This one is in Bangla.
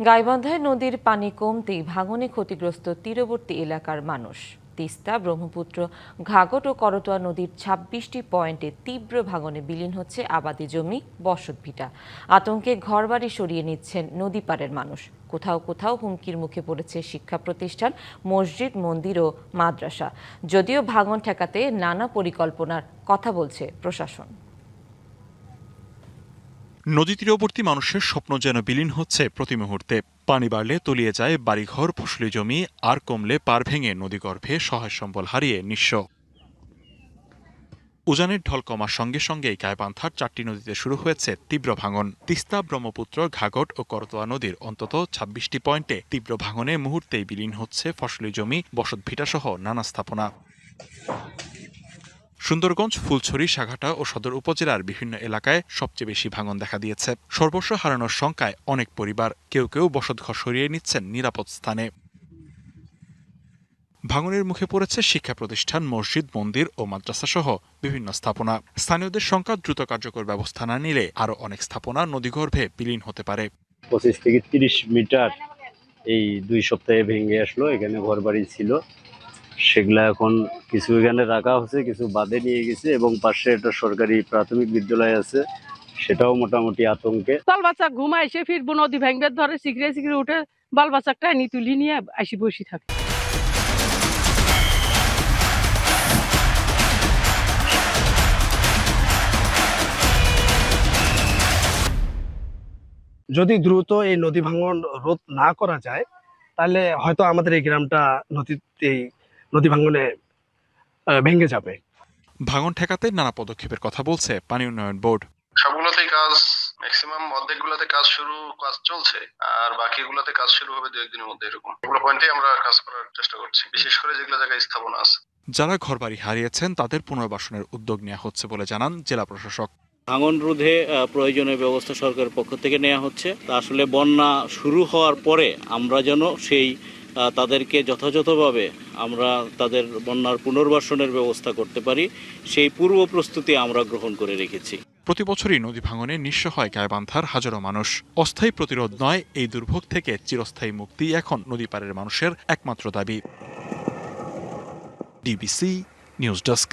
গাইবান্ধায় নদীর পানি কমতেই ভাঙনে ক্ষতিগ্রস্ত তীরবর্তী এলাকার মানুষ। তিস্তা, ব্রহ্মপুত্র, ঘাঘট ও করতোয়া নদীর ২৬টি পয়েন্টে তীব্র ভাঙনে বিলীন হচ্ছে আবাদি জমি, বসতভিটা। আতঙ্কে ঘরবাড়ি সরিয়ে নিচ্ছেন নদী পাড়ের মানুষ। কোথাও কোথাও হুমকির মুখে পড়েছে শিক্ষা প্রতিষ্ঠান, মসজিদ, মন্দির ও মাদ্রাসা। যদিও ভাঙন ঠেকাতে নানা পরিকল্পনার কথা বলছে প্রশাসন। নদী তীরবর্তী মানুষের স্বপ্ন যেন বিলীন হচ্ছে প্রতি মুহূর্তে। পানি বাড়লে তলিয়ে যায় বাড়িঘর, ফসলি জমি, আর কমলে পার ভেঙে নদীগর্ভে সহায় সম্বল হারিয়ে নিঃস্ব। উজানের ঢল কমার সঙ্গে সঙ্গেই গাইবান্ধার ৪টি নদীতে শুরু হয়েছে তীব্র ভাঙন। তিস্তা, ব্রহ্মপুত্র, ঘাঘট ও করতোয়া নদীর অন্তত ২৬টি পয়েন্টে তীব্র ভাঙনে মুহূর্তেই বিলীন হচ্ছে ফসলি জমি, বসতভিটাসহ নানা স্থাপনা। সুন্দরগঞ্জ, ফুলছড়ি, সাঘাটা ও সদর উপজেলার বিভিন্ন এলাকায় সবচেয়ে বেশি ভাঙন দেখা দিয়েছে। সর্বস্ব হারানোর শঙ্কায় অনেক পরিবার, কেউ কেউ বসতঘর সরিয়ে নিচ্ছেন নিরাপদ স্থানে। ভাঙনের মুখে পড়েছে শিক্ষা প্রতিষ্ঠান, মসজিদ, মন্দির ও মাদ্রাসা সহ বিভিন্ন স্থাপনা। স্থানীয়দের শঙ্কা, দ্রুত কার্যকর ব্যবস্থা না নিলে আরও অনেক স্থাপনা নদীগর্ভে বিলীন হতে পারে। ২৫ থেকে ৩০ মিটার এই ২ সপ্তাহে ভেঙে আসলো। এখানে ঘরবাড়ি ছিল, সেগুলা এখন কিছু এখানে রাখা হচ্ছে, কিছু বাদে নিয়ে গেছে এবং পাশে একটা সরকারি প্রাথমিক বিদ্যালয় আছে, সেটাও মোটামুটি আতঙ্কে। বাল বাচ্চা ঘুমায় এসে ফিরবো, নদী ভেঙে ধরে সিগড়ে সিগড়ে উঠে বাল বাচ্চা টানি তুলি নিয়ে আসি বসি থাকে। যদি দ্রুত এই নদী ভাঙন রোধ না করা যায়, তাহলে হয়তো আমাদের এই গ্রামটা নদী ভাঙনে ভেঙে যাবে। ভাঙন ঠেকাতে নানা পদক্ষেপের কথা বলছে পানি উন্নয়ন বোর্ড। সবগুলোতেই কাজ, ম্যাক্সিমাম অর্ধেকগুলোতে কাজ চলছে, আর বাকিগুলোতে কাজ শুরু হবে ২-১ দিনের মধ্যে। এরকম এগুলো পয়েন্টে আমরা কাজ করার চেষ্টা করছি, বিশেষ করে যেগুলো জায়গায় স্থাপনা আছে। যারা ঘরবাড়ি হারিয়েছেন তাদের পুনর্বাসনের উদ্যোগ নেওয়া হচ্ছে বলে জানান জেলা প্রশাসক। ভাঙন রোধে প্রয়োজনীয় ব্যবস্থা সরকারের পক্ষ থেকে নেওয়া হচ্ছে। তা আসলে বন্যা শুরু হওয়ার পরে আমরা যেন তাদেরকে যথাযথভাবে আমরা তাদের বন্যার পুনর্বাসনের ব্যবস্থা করতে পারি, সেই পূর্ব প্রস্তুতি আমরা গ্রহণ করে রেখেছি। প্রতি বছরই নদী ভাঙনে নিঃস্ব হয় গাইবান্ধার হাজারো মানুষ। অস্থায়ী প্রতিরোধ নয়, এই দুর্ভোগ থেকে চিরস্থায়ী মুক্তি এখন নদী পাড়ের মানুষের একমাত্র দাবি। DBC news desk.